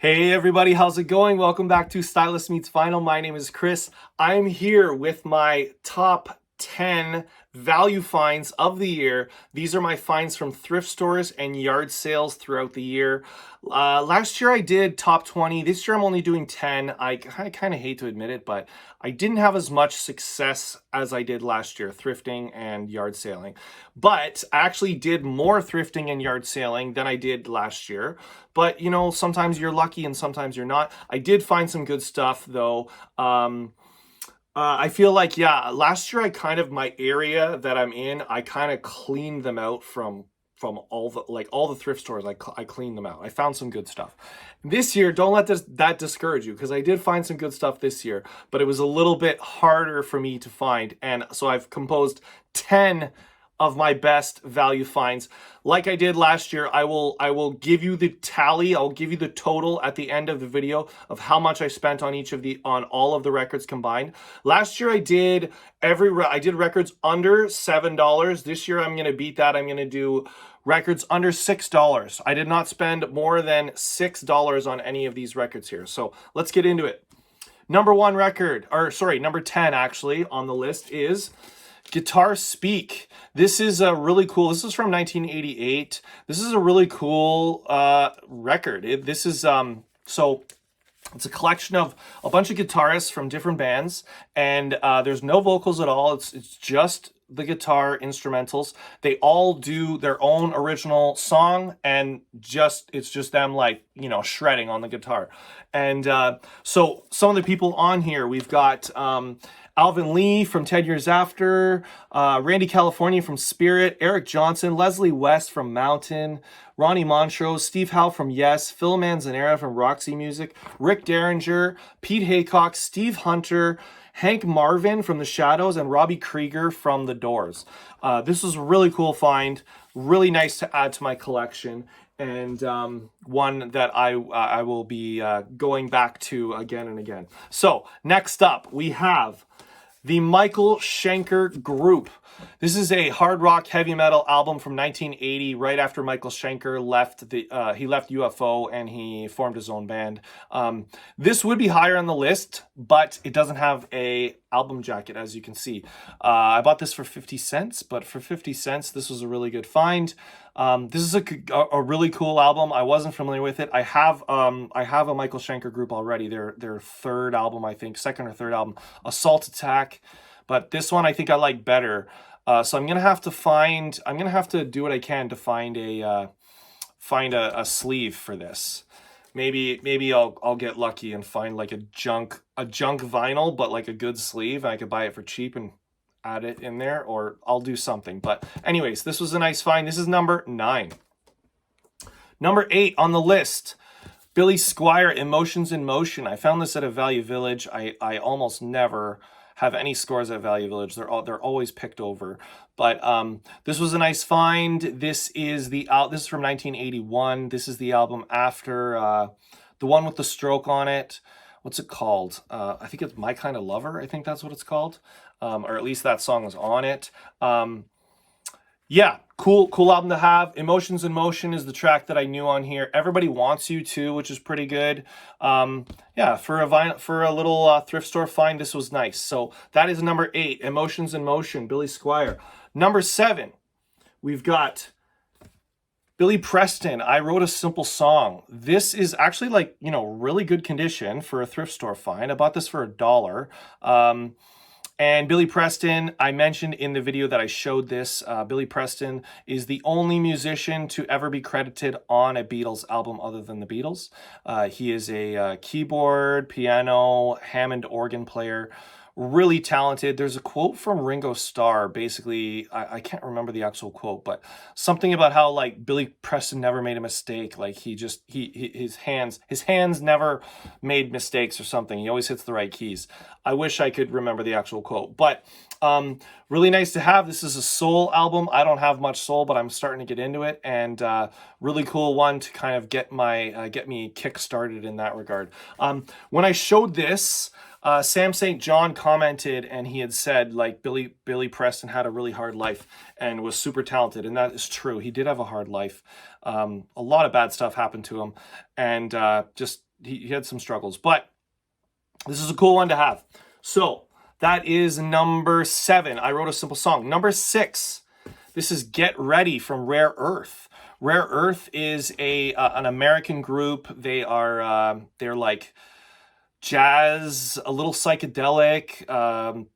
Hey everybody, how's it going? Welcome back to Stylist Meets Vinyl. My name is Chris. I'm here with my top 10 value finds of the year. These are my finds from thrift stores and yard sales throughout the year. Last year I did top 20. This year I'm only doing 10. I kind of hate to admit it, but I didn't have as much success as I did last year, thrifting and yard sailing. But I actually did more thrifting and yard sailing than I did last year. But, you know, sometimes you're lucky and sometimes you're not. I did find some good stuff, though. I feel like, yeah, last year my area that I'm in, I kind of cleaned them out from all the thrift stores. I cleaned them out. I found some good stuff. This year, don't let that discourage you, because I did find some good stuff this year, but it was a little bit harder for me to find. And so I've composed 10 of my best value finds. Like I did last year, I will give you the tally. I'll give you the total at the end of the video of how much I spent on on all of the records combined. Last year I did records under $7. This year I'm gonna beat that. I'm gonna do records under $6. I did not spend more than $6 on any of these records here. So let's get into it. Number 10 actually on the list is Guitar Speak. This is this is from 1988. This is a really cool record. It's a collection of a bunch of guitarists from different bands, and there's no vocals at all. It's just the guitar instrumentals. They all do their own original song, and it's just them, like, you know, shredding on the guitar. And so some of the people on here, we've got Alvin Lee from 10 Years After, Randy California from Spirit, Eric Johnson, Leslie West from Mountain, Ronnie Montrose, Steve Howe from Yes, Phil Manzanera from Roxy Music, Rick Derringer, Pete Haycock, Steve Hunter, Hank Marvin from The Shadows, and Robbie Krieger from The Doors. This was a really cool find, really nice to add to my collection, and one that I will be going back to again and again. So next up, we have the Michael Schenker Group. This is a hard rock heavy metal album from 1980, right after Michael Schenker left UFO and he formed his own band. This would be higher on the list, but it doesn't have a album jacket, as you can see. I bought this for 50 cents, but for 50 cents, this was a really good find. This is a really cool album. I wasn't familiar with it. I have a Michael Schenker Group already. Their third album, I think, second or third album, Assault Attack. But this one I think I like better. So I'm gonna have to do what I can to find a sleeve for this. Maybe I'll get lucky and find like a junk vinyl, but like a good sleeve, and I could buy it for cheap and add it in there, or I'll do something. But anyways, this was a nice find. This is number 9. Number 8 on the list, Billy Squier, Emotions in Motion. I found this at a Value Village. I almost never have any scores at Value Village. They're always picked over. But this was a nice find. This is from 1981. This is the album after the one with the stroke on it. What's it called? I think it's My Kind of Lover. I think that's what it's called. Or at least that song was on it. Yeah, cool album to have. Emotions in Motion is the track that I knew on here. Everybody Wants You To, which is pretty good. Yeah, for a little thrift store find, this was nice. So that is number 8, Emotions in Motion, Billy Squier. Number 7, we've got Billy Preston, I Wrote a Simple Song. This is actually, like, you know, really good condition for a thrift store find. I bought this for $1. And Billy Preston, I mentioned in the video that I showed this, Billy Preston is the only musician to ever be credited on a Beatles album other than the Beatles. He is a keyboard, piano, Hammond organ player, really talented. There's a quote from Ringo Starr, basically, I can't remember the actual quote, but something about how, like, Billy Preston never made a mistake. Like, his hands never made mistakes or something. He always hits the right keys. I wish I could remember the actual quote, but really nice to have. This is a soul album. I don't have much soul, but I'm starting to get into it, and really cool one to kind of get me kick started in that regard. When I showed this, Sam St. John commented, and he had said, like, Billy Preston had a really hard life and was super talented, and that is true. He did have a hard life. A lot of bad stuff happened to him, and just he had some struggles, but this is a cool one to have. So that is number 7. I Wrote a Simple Song. Number 6, this is Get Ready from Rare Earth. Rare Earth is an American group. They're like jazz, a little psychedelic,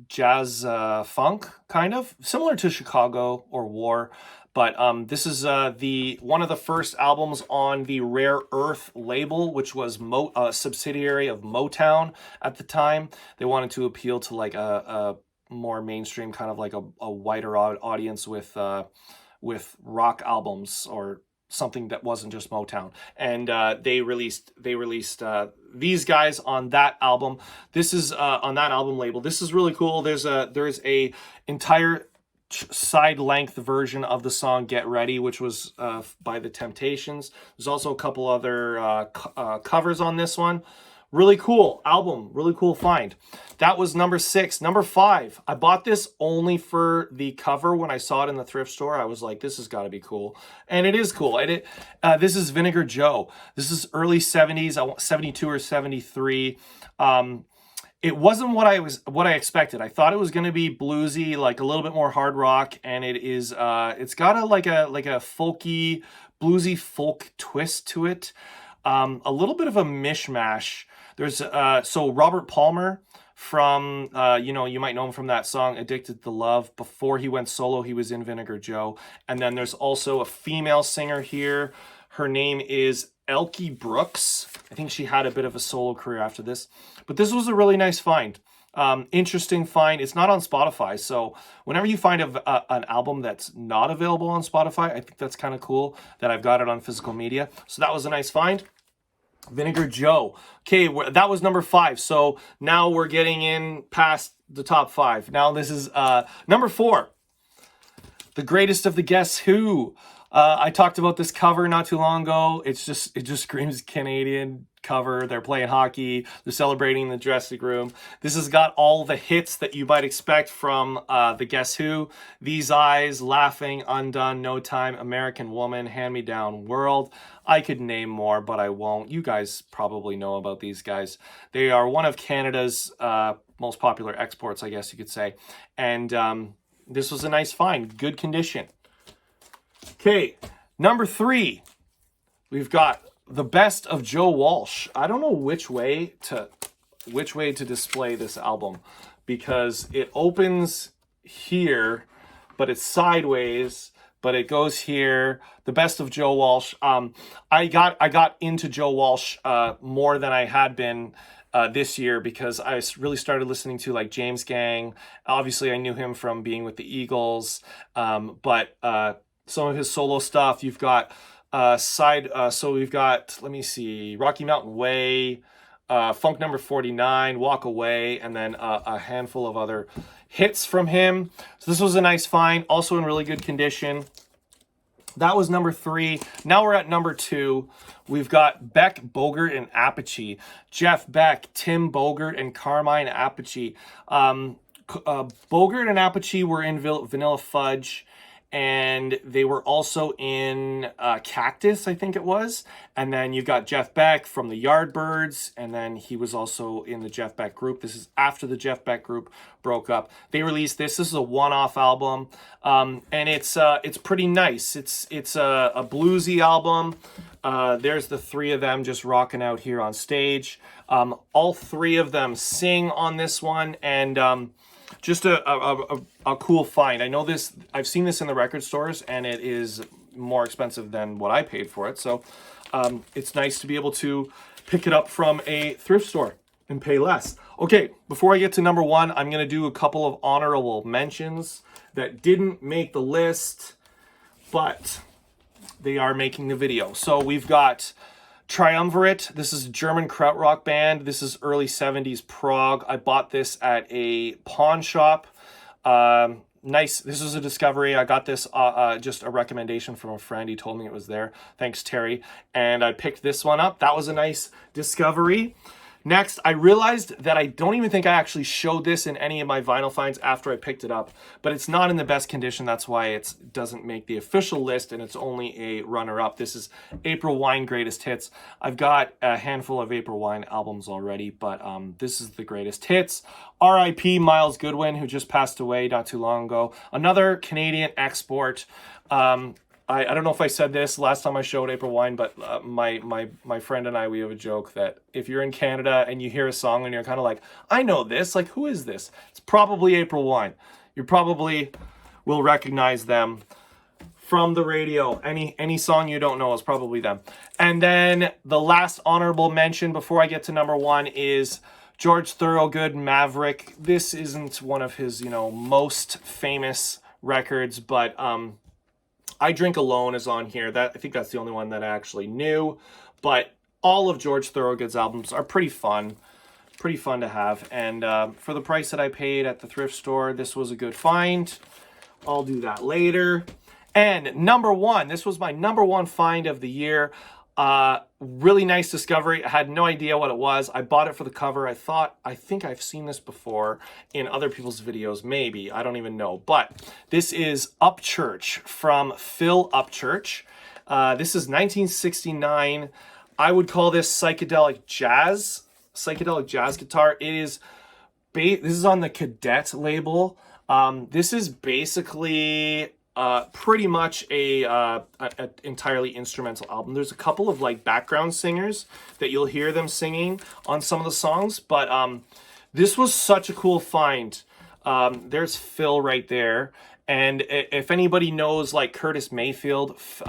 jazz funk, kind of similar to Chicago or War. But this is one of the first albums on the Rare Earth label, which was a subsidiary of Motown at the time. They wanted to appeal to like a more mainstream, kind of like a wider audience with rock albums or something that wasn't just Motown. And they released these guys on that album. This is on that album label. This is really cool. There's a entire side length version of the song Get Ready, which was by The Temptations. There's also a couple other covers on this one. Really cool album, really cool find. That was number 6. Number 5, I bought this only for the cover. When I saw it in the thrift store, I was like, this has got to be cool. And it is cool. And this is Vinegar Joe. This is early 70s, 72 or 73. It wasn't what I expected. I thought it was going to be bluesy, like a little bit more hard rock, and it is. It's got a folky, bluesy folk twist to it. A little bit of a mishmash. There's so Robert Palmer from you might know him from that song Addicted to Love. Before he went solo, he was in Vinegar Joe, and then there's also a female singer here. Her name is Elkie Brooks. I think she had a bit of a solo career after this. But this was a really nice find. Interesting find. It's not on Spotify. So whenever you find an album that's not available on Spotify, I think that's kind of cool that I've got it on physical media. So that was a nice find. Vinegar Joe. Okay, that was number 5. So now we're getting in past the top 5. Now this is number 4. The Greatest of the Guess Who. I talked about this cover not too long ago. It just screams Canadian cover. They're playing hockey. They're celebrating in the dressing room. This has got all the hits that you might expect from the Guess Who. These Eyes, Laughing, Undone, No Time, American Woman, Hand Me Down, World. I could name more, but I won't. You guys probably know about these guys. They are one of Canada's most popular exports, I guess you could say. And this was a nice find. Good condition. Okay, number 3, we've got The Best of Joe Walsh. I don't know which way to display this album, because it opens here, but it's sideways, but it goes here. The Best of Joe Walsh. I got into Joe Walsh more than I had been this year, because I really started listening to like James Gang. Obviously, I knew him from being with the Eagles, but some of his solo stuff. You've got so we've got, let me see, Rocky Mountain Way, Funk Number 49, Walk Away, and then a handful of other hits from him. So this was a nice find, also in really good condition. That was number 3. Now we're at number 2. We've got Beck, Bogert, and Appice. Jeff Beck, Tim Bogert, and Carmine Appice. Bogert and Appice were in Vanilla Fudge, and they were also in Cactus, I think it was. And then you've got Jeff Beck from the Yardbirds, and then he was also in the Jeff Beck group. This is after the Jeff Beck group broke up. They released this. This is a one-off album, and it's pretty nice. It's a bluesy album. There's the 3 of them just rocking out here on stage. All 3 of them sing on this one, and just a cool find. I know this, I've seen this in the record stores, and it is more expensive than what I paid for it. So it's nice to be able to pick it up from a thrift store and pay less. Okay, before I get to number 1, I'm going to do a couple of honorable mentions that didn't make the list, but they are making the video. So we've got Triumvirate. This is a German krautrock band. This is early 70s prog. I bought this at a pawn shop. Nice. This was a discovery. I got this just a recommendation from a friend. He told me it was there. Thanks, Terry. And I picked this one up. That was a nice discovery. Next, I realized that I don't even think I actually showed this in any of my vinyl finds after I picked it up, but it's not in the best condition. That's why it doesn't make the official list, and it's only a runner-up. This is April Wine Greatest Hits. I've got a handful of April Wine albums already, but this is the greatest hits. R.I.P. Miles Goodwin, who just passed away not too long ago. Another Canadian export. I don't know if I said this last time I showed April Wine, but my friend and I, we have a joke that if you're in Canada and you hear a song and you're kind of like, I know this, like, who is this? It's probably April Wine. You probably will recognize them from the radio. Any song you don't know is probably them. And then the last honorable mention before I get to number one is George Thorogood, Maverick. This isn't one of his, most famous records, but I Drink Alone is on here. I think that's the only one that I actually knew. But all of George Thorogood's albums are pretty fun to have. And for the price that I paid at the thrift store, this was a good find. I'll do that later. And number one, this was my number one find of the year. Really nice discovery. I had no idea what it was. I bought it for the cover. I think I've seen this before in other people's videos, maybe. I don't even know. But this is Upchurch from Phil Upchurch. This is 1969. I would call this psychedelic jazz guitar. This is on the Cadet label. This is basically pretty much a entirely instrumental album. There's a couple of like background singers that you'll hear them singing on some of the songs, but this was such a cool find. There's Phil right there. And if anybody knows like Curtis Mayfield, Phil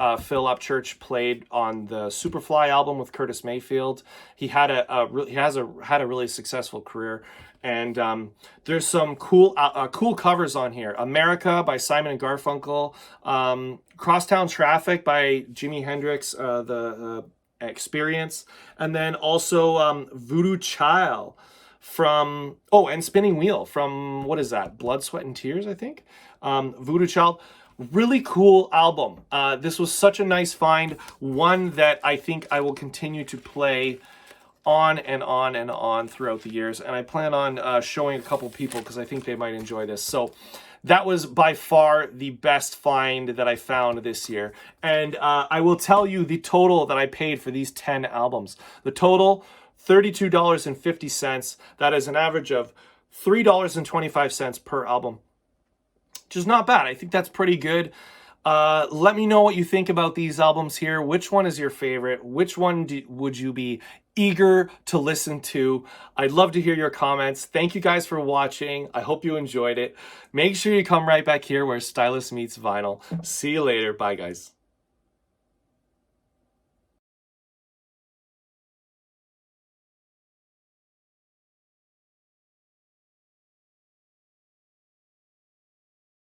Upchurch played on the Superfly album with Curtis Mayfield. He had a really successful career. And there's some cool covers on here. America by Simon and Garfunkel. Crosstown Traffic by Jimi Hendrix, the Experience. And then also Voodoo Child from, and Spinning Wheel from, what is that? Blood, Sweat, and Tears, I think. Voodoo Child. Really cool album. This was such a nice find. One that I think I will continue to play on and on and on throughout the years, and I plan on showing a couple people because I think they might enjoy this. So that was by far the best find that I found this year, and I will tell you the total that I paid for these 10 albums. The total, $32.50. That is an average of $3.25 per album, which is not bad. I think that's pretty good. Let me know what you think about these albums here. Which one is your favorite? Which one would you be eager to listen to? I'd love to hear your comments. Thank you guys for watching. I hope you enjoyed it. Make sure you come right back here where Stylist meets vinyl. See you later. Bye, guys.